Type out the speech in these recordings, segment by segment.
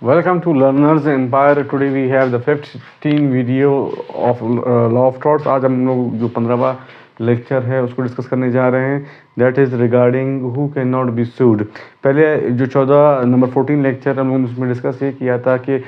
Welcome to Learners Empire. Today we have the 15 video of Law of Torts. आज हम लोग जो 15वां lecture है उसको डिस्कस करने जा रहे हैं. That is regarding who can not be sued. पहले जो 14 नंबर 14 लेक्चर हम लोगों ने उसमें डिस्कस ये किया था कि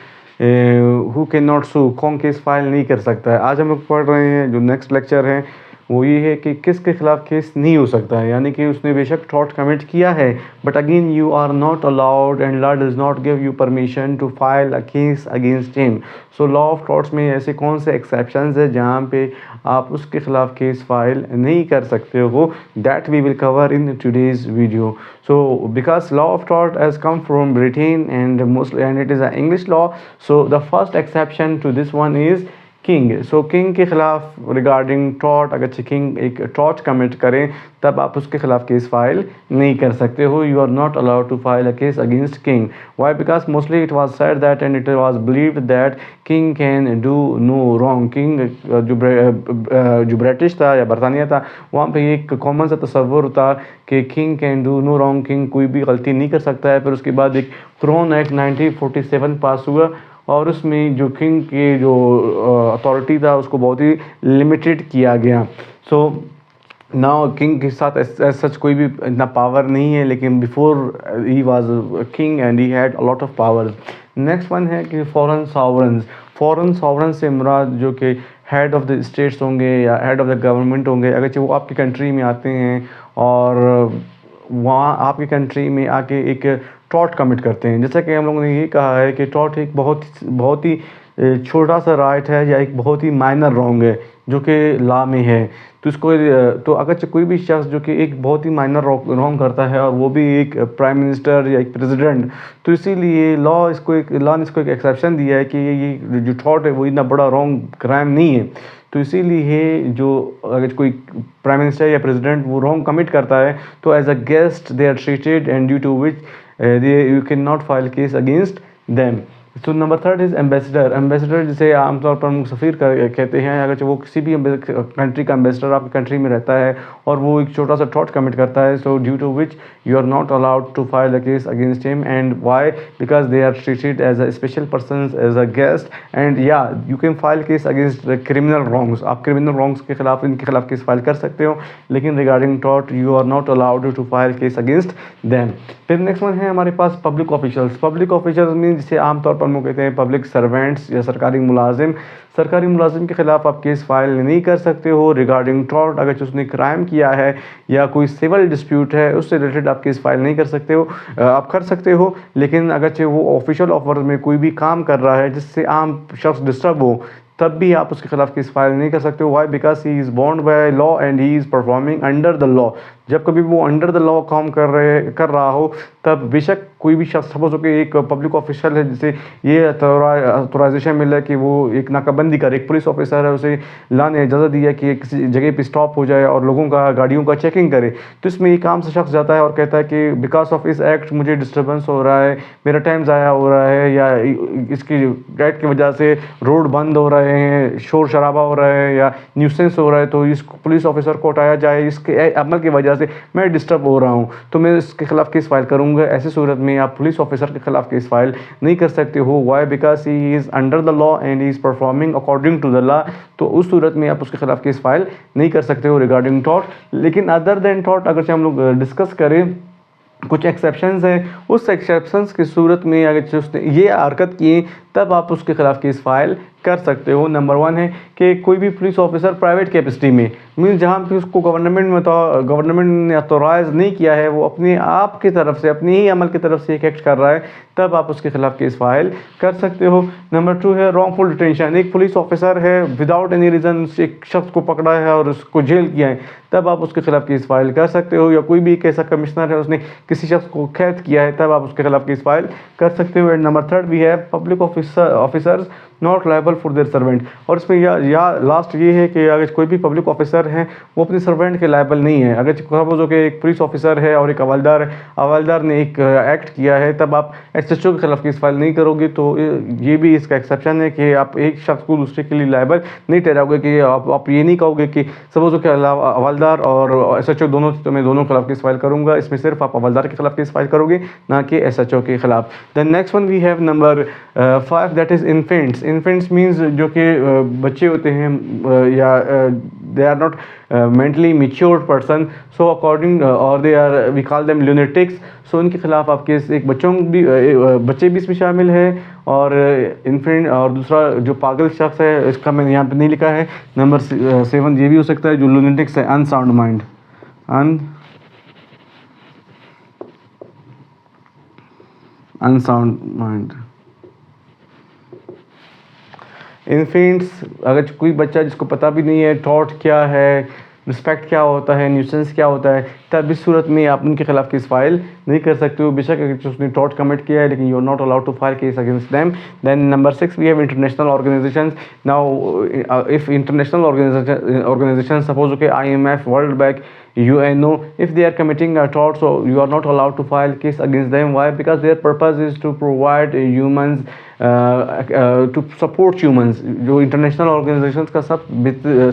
हु कैन नॉट सू, कौन केस फाइल नहीं कर सकता है. आज हम लोग पढ़ रहे हैं जो नेक्स्ट लेक्चर है वो ये है कि किसके खिलाफ केस नहीं हो सकता है. यानी कि उसने बेशक टॉर्ट कमिट किया है but again you are not allowed and law does not give you permission to file a case against him. So law of torts में ऐसे कौन से एक्सेप्शंस है जहाँ पे आप उसके खिलाफ केस फाइल नहीं कर सकते हो. That we will cover in today's video. So because law of tort has come from Britain and it is an English law, so the first exception to this one is king. So king के ख़िलाफ़ regarding tort, अगर king एक tort commit करें तब आप उसके ख़िलाफ़ case file नहीं कर सकते हो. You are not allowed to file a case against king. Why? Because mostly it was said that and it was believed that king can do no wrong. King जो ब्रिटिश था या बरतानिया था वहाँ पे एक कॉमन सा तस्वुर था कि king can do no wrong, king कोई भी गलती नहीं कर सकता है. फिर उसके बाद एक क्रोन एक्ट 1947 पास हुआ और उसमें जो किंग के जो अथॉरिटी था उसको बहुत ही लिमिटेड किया गया. सो नाउ किंग के साथ सच कोई भी इतना पावर नहीं है, लेकिन before he was king and he had a lot of powers. Next one है कि फॉरेन सॉवरेंस. फॉरेन सॉवरेन से मुराद जो कि हेड ऑफ़ द स्टेट्स होंगे या हेड ऑफ़ द गवर्नमेंट होंगे, अगर वो आपकी कंट्री में आते हैं और वहाँ आपकी कंट्री में आके एक टॉर्ट कमिट करते हैं. जैसा कि हम लोगों ने ये कहा है कि टॉर्ट एक बहुत ही छोटा सा राइट है या एक बहुत ही माइनर रॉन्ग है जो कि लॉ में है. तो इसको तो अगर कोई भी शख्स जो कि एक बहुत ही माइनर रॉन्ग करता है और वो भी एक प्राइम मिनिस्टर या एक प्रेसिडेंट, तो इसीलिए लॉ ने इसको एक एक्सेप्शन दिया है कि ये जो टॉर्ट है वो इतना बड़ा रॉन्ग क्राइम नहीं है. तो इसीलिए जो अगर कोई प्राइम मिनिस्टर या प्रेसिडेंट वो रॉन्ग कमिट करता है तो as a guest they are treated and due to which you can not file case against them. तो नंबर 3 इज़ एम्बेसडर. एम्बेसडर जिसे आमतौर पर हम सफ़ीर कहते हैं. अगर वो किसी भी कंट्री का एम्बेसडर आपकी कंट्री में रहता है और वो एक छोटा सा टॉर्ट कमिट करता है, so due to which you are not allowed to file a case against him. And why? Because they are treated as a special person, as a guest. And yeah you can file case against criminal wrongs. आप criminal wrongs के खिलाफ इनके खिलाफ case file कर सकते हो, लेकिन regarding tort you are not allowed to file case against them. फिर नेक्स्ट वन है हमारे पास पब्लिक ऑफिशियल्स. पब्लिक ऑफिशियल्स में जिसे आमतौर पर हम लोग कहते हैं पब्लिक सर्वेंट्स या सरकारी मुलाजिम. सरकारी मुलाजिम के खिलाफ आप केस फाइल नहीं कर सकते हो रिगार्डिंग टॉर्ट. अगर उसने क्राइम किया है या कोई सिविल डिस्प्यूट है उससे रिलेटेड आप केस फाइल नहीं कर सकते हो. आप कर सकते हो, लेकिन अगर वो ऑफिशियल ऑफर में कोई भी काम कर रहा है जिससे आम शख्स डिस्टर्ब हो तब भी आप उसके खिलाफ केस फाइल नहीं कर सकते हो. Why? Because he is bound by law and he is performing under the law. जब कभी वो अंडर द लॉ काम कर रहा हो तब बेशक कोई भी शख्स, सपोज हो कि एक पब्लिक ऑफिशियल है जिसे ये अथोराइजेशन मिला कि वो एक नाकाबंदी करे, एक पुलिस ऑफिसर है उसे लॉ ने इजाज़त दी है कि किसी जगह पे स्टॉप हो जाए और लोगों का गाड़ियों का चेकिंग करे. तो इसमें एक आम सा शख्स जाता है और कहता है कि बिकॉज ऑफ इस एक्ट मुझे डिस्टर्बेंस हो रहा है, मेरा टाइम ज़ाया हो रहा है, या इसकी एक्ट की वजह से रोड बंद हो रहे हैं, शोर शराबा हो रहा है या न्यूसेंस हो रहा है, तो इस पुलिस ऑफिसर को हटाया जाए, इसके अमल की वजह से मैं डिस्टर्ब हो रहा हूँ, तो मैं इसके खिलाफ केस फाइल करूँगा. ऐसी सूरत में आप पुलिस ऑफिसर के खिलाफ केस फाइल नहीं कर सकते हो. Why? Because he is under the law and he is performing according to the law. तो उस सूरत में आप उसके खिलाफ केस फाइल नहीं कर सकते हो रिगार्डिंग टॉर्ट. लेकिन अदर देन टॉर्ट अगर हम लोग डिस्कस करें, कुछ एक्सेप्शंस हैं. उस एक्सेप्शंस की सूरत में अगर उसने ये हरकत की तब आप उसके खिलाफ केस फाइल कर सकते हो. नंबर 1 है कि कोई भी पुलिस ऑफिसर प्राइवेट कैपेसिटी में, मीन्स जहाँ पे उसको गवर्नमेंट ने ऑथोराइज नहीं किया है, वो अपने आप की तरफ से, अपने ही अमल की तरफ से एक एक्ट कर रहा है, तब आप उसके खिलाफ केस फाइल कर सकते हो. नंबर 2 है रॉन्गफुल डिटेंशन. एक पुलिस ऑफिसर है विदाउट एनी रीज़न एक शख्स को पकड़ा है और उसको जेल किया है, तब आप उसके खिलाफ केस फाइल कर सकते हो. या कोई भी एक ऐसा कमिश्नर है उसने किसी शख्स को कैद किया है, तब आप उसके खिलाफ केस फाइल कर सकते हो. एंड नंबर 3 भी है public officers not liable accountable for their servant. और इसमें या लास्ट ये है कि अगर कोई भी पब्लिक ऑफिसर है वो अपने सर्वेंट के लायबल नहीं है। अगर सपोज हो कि एक पुलिस ऑफिसर है और एक हवलदार है, हवलदार ने एक एक्ट किया है, तब आप एसएचओ के खिलाफ केस फाइल नहीं करोगे। तो ये भी इसका एक्सेप्शन है कि आप एक शख्स को दूसरे के लिए लायबल नहीं ठहराओगे, कि आप ये नहीं कहोगे कि सपोज हो कि हवलदार और एसएचओ दोनों, तो मैं दोनों के खिलाफ केस फाइल करूंगा। इसमें सिर्फ आप हवलदार के खिलाफ केस फाइल करोगे, ना कि एसएचओ के खिलाफ। Then next one we have number 5, that is infants. Infants means जो कि बच्चे होते हैं या they are not mentally matured person, so according or they are, we call them lunatics, so उनके खिलाफ आप केस, एक बच्चे भी इसमें शामिल है और इन्फेंट, और दूसरा जो पागल शख्स है, इसका मैंने यहाँ पे नहीं लिखा है, नंबर 7 ये भी हो सकता है जो लुनेटिक्स है, unsound mind, unsound mind. Infants, अगर कोई बच्चा जिसको पता भी नहीं है थॉट क्या है, रिस्पेक्ट क्या होता है, न्यूसेंस क्या होता है, तब इस सूरत में आप उनके खिलाफ केस फाइल नहीं कर सकते हो। बेशक अगर उसने टॉट कमिट किया है, लेकिन you are not allowed to file case against them. Then number 6 we have international organisations. Now if international organisation suppose okay IMF, world bank, UNO, if they are committing a tort, so you are not allowed to file case against them. Why? Because their purpose is to provide humans, to support humans. जो international organisations का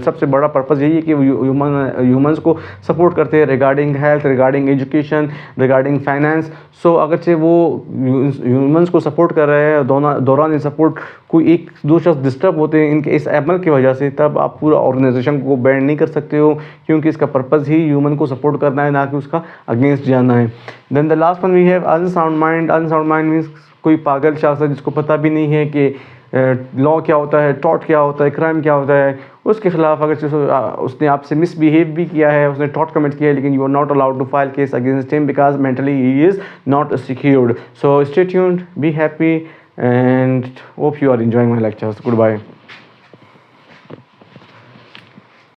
सबसे बड़ा purpose यही है कि humans को support करते हैं regarding health, regarding education, regarding finance. So अगरचे वो ह्यूमंस को सपोर्ट कर रहे हैं, दौरान सपोर्ट कोई एक दो शख्स डिस्टर्ब होते हैं इनके इस अमल की वजह से, तब आप पूरा ऑर्गेनाइजेशन को बैन नहीं कर सकते हो, क्योंकि इसका पर्पज़ ही ह्यूमन को सपोर्ट करना है, ना कि उसका अगेंस्ट जाना है। Then the last one we have unsound mind. Unsound mind means कोई पागल शख्स है जिसको पता भी नहीं है कि लॉ क्या होता है, टॉट क्या होता है, क्राइम क्या होता है। उसके खिलाफ अगर उसने आपसे मिसबिहेव भी किया है, उसने टॉट कमिट किया है, लेकिन you are not allowed to file case against him because mentally he is not secured. So stay tuned, be happy and hope you are enjoying my lectures. Goodbye.